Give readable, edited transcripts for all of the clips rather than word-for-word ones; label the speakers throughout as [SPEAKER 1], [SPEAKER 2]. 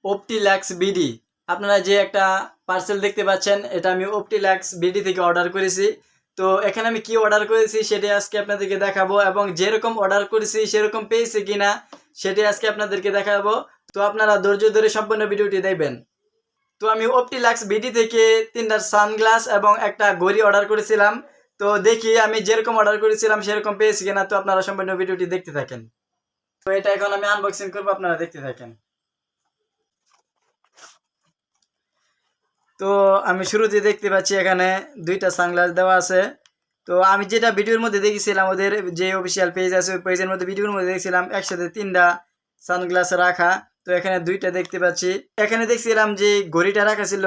[SPEAKER 1] অপটিল্যাক্স BD. আপনারা যে একটা পার্সেল দেখতে পাচ্ছেন, এটা আমি অপটিল্যাক্স বিডি থেকে অর্ডার করেছি। তো এখানে আমি কি অর্ডার করেছি সেটি আজকে আপনাদেরকে দেখাবো, এবং যেরকম অর্ডার করেছি সেরকম পেয়েছি কিনা সেটি আজকে আপনাদেরকে দেখাবো। তো আপনারা ধৈর্য ধরে সম্পূর্ণ ভিডিওটি দেখবেন। তো আমি অপটিল্যাক্স বিডি থেকে 3টা সানগ্লাস এবং একটা ঘড়ি অর্ডার করেছিলাম। তো দেখি আমি যেরকম অর্ডার করেছিলাম সেরকম পেয়েছি কিনা। তো আপনারা সম্পূর্ণ ভিডিওটি দেখতে থাকেন। তো এটা এখন আমি আনবক্সিং করবো, আপনারা দেখতে থাকেন। তো আমি শুরুতে দেখতে পাচ্ছি এখানে 2টা সানগ্লাস দেওয়া আছে। তো আমি যেটা ভিডিওর মধ্যে দেখেছিলাম, ওদের যে অফিসিয়াল পেজ আছে ওই পেজের মধ্যে ভিডিওর মধ্যে দেখছিলাম একসাথে 3টা সানগ্লাস রাখা। তো এখানে 2টা দেখতে পাচ্ছি। এখানে দেখছিলাম যে ঘড়িটা রাখা ছিল,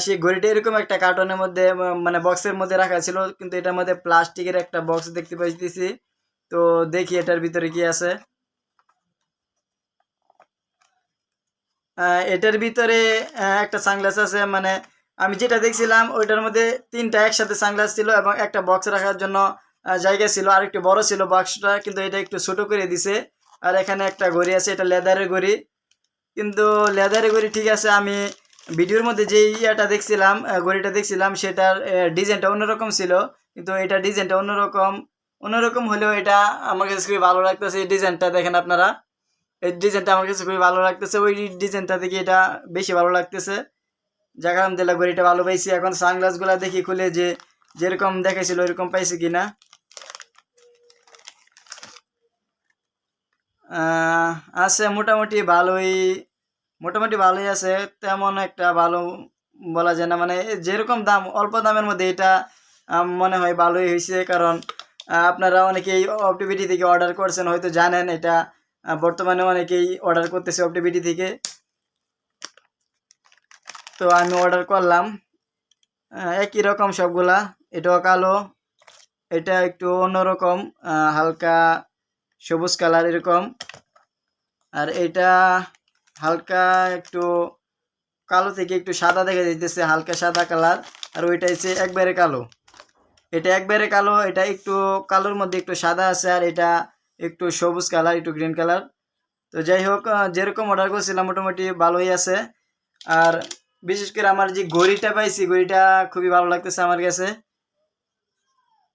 [SPEAKER 1] সেই ঘড়িটা এরকম একটা কার্টনের মধ্যে মানে বক্সের মধ্যে রাখা ছিল, কিন্তু এটার মধ্যে প্লাস্টিকের একটা বক্স দেখতে পাইতেছি। তো দেখি এটার ভিতরে কি আছে। এটার ভিতরে একটা সানগ্লাস আছে, মানে আমি যেটা দেখছিলাম ওইটার মধ্যে 3টা একসাথে সানগ্লাস ছিল এবং একটা বক্স রাখার জন্য জায়গা ছিল, আর একটু বড় ছিল বক্সটা, কিন্তু এটা একটু ছোট করে দিছে। আর এখানে একটা ঘড়ি আছে, এটা লেদারের ঘড়ি, কিন্তু লেদারের ঘড়ি ঠিক আছে। আমি ভিডিওর মধ্যে যে ইয়াটা দেখছিলাম, ঘড়িটা দেখছিলাম, সেটার ডিজাইনটা অন্যরকম ছিল, কিন্তু এটা ডিজাইনটা অন্যরকম হলেও এটা আমার কাছে খুবই ভালো লাগতেছে। এই ডিজাইনটা দেখেন আপনারা, এই ডিজাইনটা আমার কাছে খুবই ভালো লাগতেছে। ওই ডিজাইনটা দেখি এটা বেশি ভালো লাগতেছে। যাক আলহামদুলিল্লাহ, ঘড়িটা ভালো পাইছি। এখন সানগ্লাসগুলো দেখি খুলে যে যেরকম দেখাইছিল ওইরকম পাইছি কিনা। আছে মোটামুটি ভালোই আছে, তেমন একটা ভালো বলা যায় না। মানে যেরকম দাম, অল্প দামের মধ্যে এটা মনে হয় ভালোই হয়েছে। কারণ আপনারা অনেকেই অপটিবিটি থেকে অর্ডার করছেন, হয়তো জানেন এটা বর্তমানে অনেকেই অর্ডার করতেছে অপটিবিটি থেকে। তো আমি অর্ডার করলাম একই রকম সবগুলা। এটাও কালো, এটা একটু অন্যরকম, হালকা সবুজ কালার এরকম, আর এটা হালকা একটু কালো থেকে একটু সাদা দেখা যাইতেছে, হালকা সাদা কালার। আর ওইটা হচ্ছে একবারে কালো, এটা একবারে কালো, এটা একটু কালোর মধ্যে একটু সাদা আছে, আর এটা একটু সবুজ কালার, একটু গ্রিন কালার। তো যাই হোক, যেরকম অর্ডার করছিলাম মোটামুটি ভালোই আছে। আর বিশেষ করে আমার যে ঘড়িটা পাইছি, ঘড়িটা খুবই ভালো লাগতেছে আমার কাছে।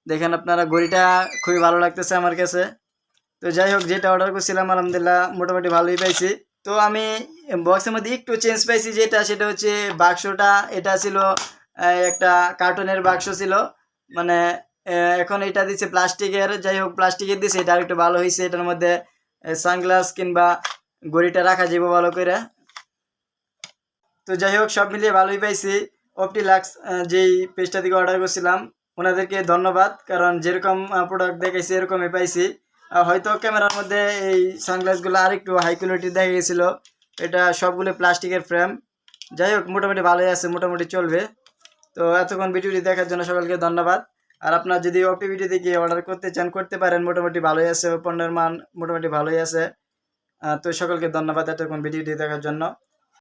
[SPEAKER 1] দেখেন আপনারা, ঘড়িটা খুবই ভালো লাগতেছে আমার কাছে। তো যাই হোক, যেটা অর্ডার করছিলাম আলহামদুলিল্লাহ মোটামুটি ভালোই পাইছি। তো আমি বক্সের মধ্যে একটু চেঞ্জ পাইছি, সেটা হচ্ছে বাক্সটা। এটা ছিল একটা কার্টুনের বাক্স ছিল, মানে এখন এটা দিচ্ছে প্লাস্টিকের। যাই হোক, প্লাস্টিকের দিচ্ছে, এটা আরেকটু ভালো হয়েছে। এটার মধ্যে সানগ্লাস কিংবা ঘড়িটা রাখা যাবে ভালো করে। তো যাই হোক, সব মিলিয়ে ভালোই পাইছি। অপটিলাক্স যেই পেজটা থেকে অর্ডার করছিলাম, ওনাদেরকে ধন্যবাদ, কারণ যেরকম প্রোডাক্ট দেখাইছে এরকমই পাইছি। হয়তো ক্যামেরার মধ্যে এই সানগ্লাসগুলো আরেকটু হাই কোয়ালিটির দেখা গেছিলো, এটা সবগুলো প্লাস্টিকের ফ্রেম। যাই হোক, মোটামুটি ভালোই আছে, মোটামুটি চলবে। তো এতক্ষণ ভিডিওটি দেখার জন্য সকলকে ধন্যবাদ। আর আপনার যদি অপটিভিটি থেকে অর্ডার করতে চান করতে পারেন, মোটামুটি ভালোই আছে, পণ্যের মান মোটামুটি ভালোই আছে। তো সকলকে ধন্যবাদ এতক্ষণ ভিডিওটি দেখার জন্য।